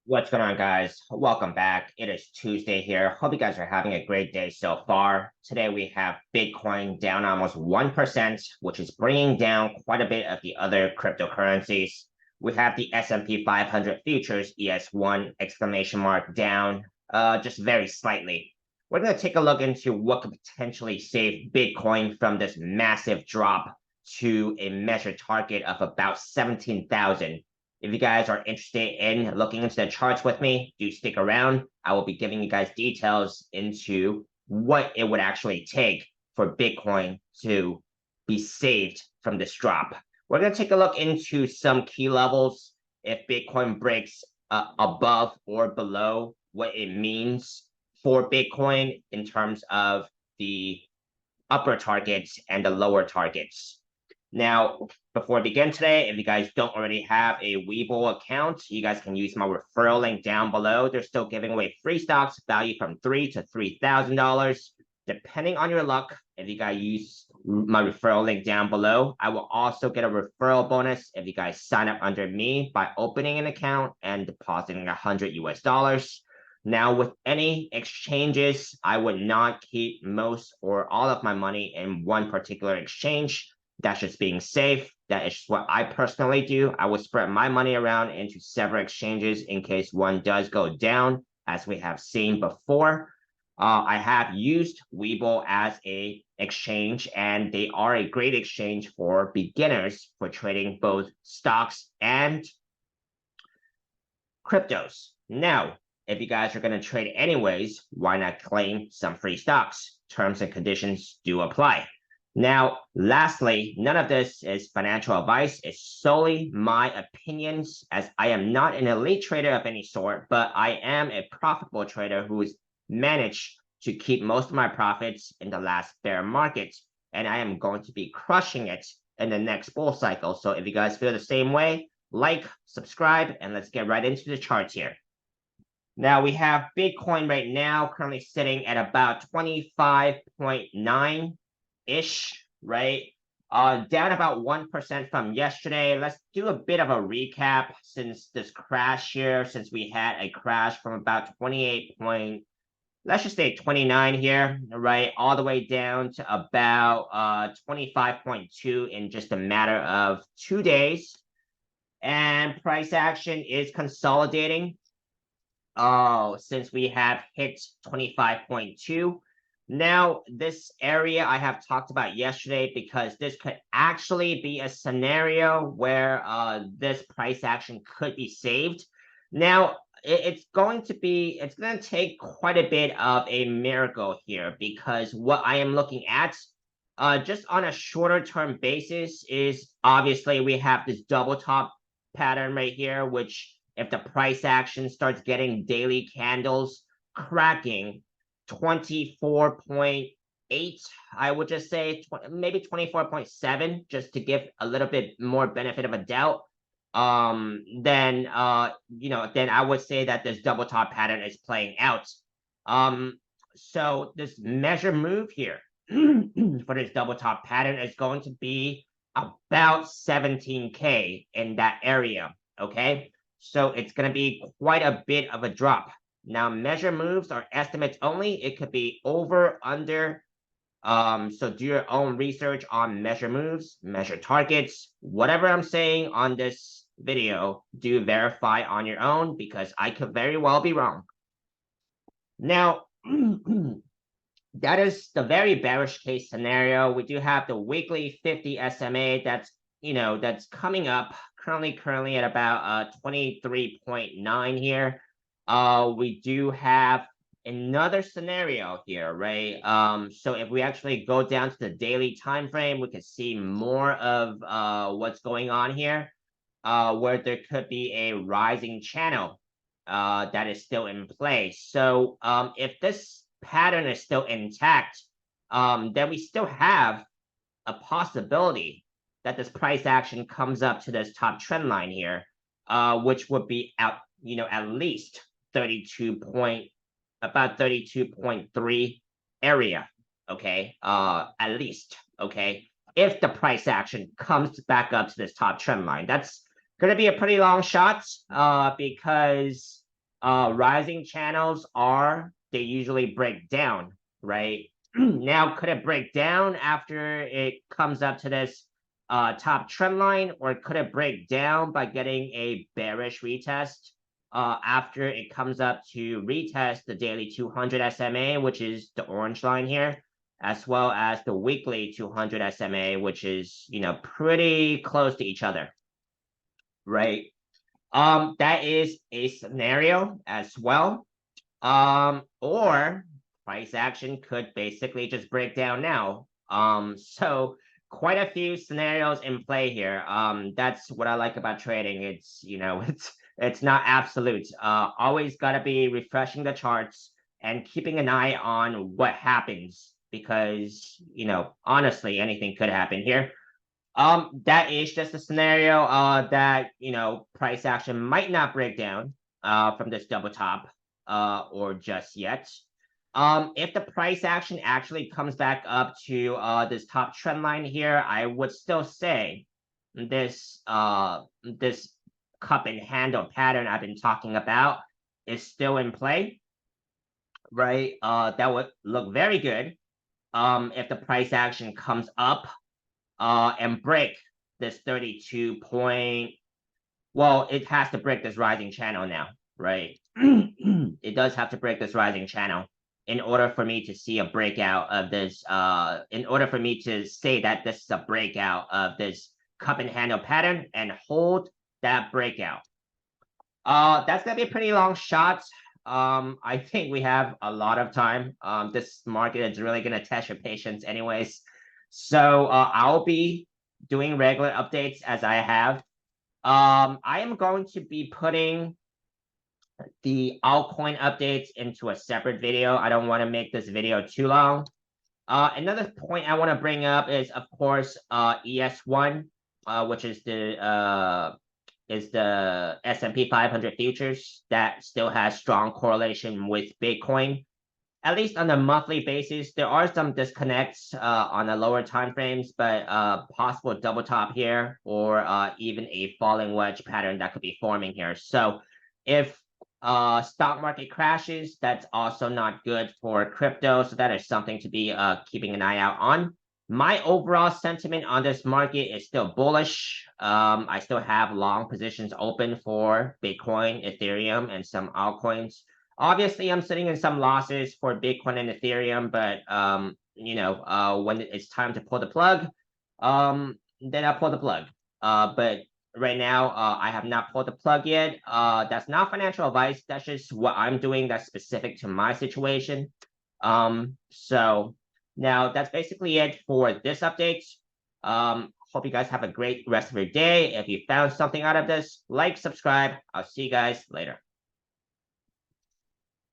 What's going on, guys? Welcome back. It is Tuesday here. Hope you guys are having a great day so far. Today we have Bitcoin down almost 1%, which is bringing down quite a bit of the other cryptocurrencies. We have the S&P 500 futures ES1 exclamation mark down just very slightly. We're going to take a look into what could potentially save Bitcoin from this massive drop to a measured target of about 17,000. If you guys are interested in looking into the charts with me, do stick around. I will be giving you guys details into what it would actually take for Bitcoin to be saved from this drop. We're going to take a look into some key levels. If Bitcoin breaks above or below, what it means for Bitcoin in terms of the upper targets and the lower targets. Now, before we begin today, if you guys don't already have a Webull account, you guys can use my referral link down below. They're still giving away free stocks value from $3,000 to $3,000. Depending on your luck, if you guys use my referral link down below, I will also get a referral bonus if you guys sign up under me by opening an account and depositing $100. Now, with any exchanges, I would not keep most or all of my money in one particular exchange. That's just being safe. That is what I personally do. I will spread my money around into several exchanges in case one does go down, as we have seen before. I have used Webull as a exchange, and they are a great exchange for beginners for trading both stocks and cryptos. Now, if you guys are going to trade anyways, why not claim some free stocks? Terms and conditions do apply. Now, lastly, none of this is financial advice. It's solely my opinions, as I am not an elite trader of any sort, but I am a profitable trader who's managed to keep most of my profits in the last bear market, and I am going to be crushing it in the next bull cycle. So if you guys feel the same way, like, subscribe, and let's get right into the charts here. Now, we have Bitcoin right now currently sitting at about 25.9 ish, right? Down about 1% from yesterday. Let's do a bit of a recap since this crash here, since we had a crash from about let's just say 29 here, right? All the way down to about 25.2 in just a matter of 2 days. And price action is consolidating. Since we have hit 25.2. Now, this area I have talked about yesterday because this could actually be a scenario where this price action could be saved. Now, it's going to take quite a bit of a miracle here, because what I am looking at just on a shorter term basis is obviously we have this double top pattern right here, which if the price action starts getting daily candles cracking 24.8, I would just say maybe 24.7, just to give a little bit more benefit of a doubt, then I would say that this double top pattern is playing out. So this measure move here for this double top pattern is going to be about 17K in that area. Okay, so it's going to be quite a bit of a drop. Now, measure moves are estimates only. It could be over, under. So do your own research on measure moves, measure targets. Whatever I'm saying on this video, do verify on your own, because I could very well be wrong. Now, that is the very bearish case scenario. We do have the weekly 50 SMA that's coming up currently at about 23.9 here. We do have another scenario here, right? So if we actually go down to the daily time frame, we can see more of what's going on here, where there could be a rising channel that is still in place. So if this pattern is still intact, then we still have a possibility that this price action comes up to this top trend line here, which would be at least about 32.3 area. Okay, at least. Okay, if the price action comes back up to this top trend line, that's going to be a pretty long shot, because Rising channels they usually break down, right? Now, could it break down after it comes up to this top trend line, or could it break down by getting a bearish retest after it comes up to retest the daily 200 SMA, which is the orange line here, as well as the weekly 200 SMA, which is, you know, pretty close to each other, right? That is a scenario as well. Or price action could basically just break down now. So quite a few scenarios in play here. That's what I like about trading. It's, you know, it's not absolute. Always gotta be refreshing the charts and keeping an eye on what happens, because, you know, honestly, anything could happen here. That is just a scenario that, you know, price action might not break down from this double top or just yet. If the price action actually comes back up to this top trend line here, I would still say this this cup and handle pattern I've been talking about is still in play, right? That would look very good if the price action comes up and break this 32 point. Well, it has to break this rising channel now, right? It does have to break this rising channel in order for me to see a breakout of this, in order for me to say that this is a breakout of this cup and handle pattern and hold that breakout. That's gonna be a pretty long shot. I think we have a lot of time. This market is really gonna test your patience anyways. So I'll be doing regular updates as I have. I am going to be putting the altcoin updates into a separate video. I don't want to make this video too long. Another point I want to bring up is, of course, ES1, which is the S&P 500 futures that still has strong correlation with Bitcoin. At least on a monthly basis, there are some disconnects on the lower time frames, but possible double top here, or even a falling wedge pattern that could be forming here. So if stock market crashes, that's also not good for crypto. So that is something to be keeping an eye out on. My overall sentiment on this market is still bullish. I still have long positions open for Bitcoin, Ethereum, and some altcoins. Obviously, I'm sitting in some losses for Bitcoin and Ethereum, but you know, when it's time to pull the plug, then I'll pull the plug. But right now, I have not pulled the plug yet. That's not financial advice. That's just what I'm doing that's specific to my situation. So now that's basically it for this update. Hope you guys have a great rest of your day. If you found something out of this, like, subscribe. I'll see you guys later.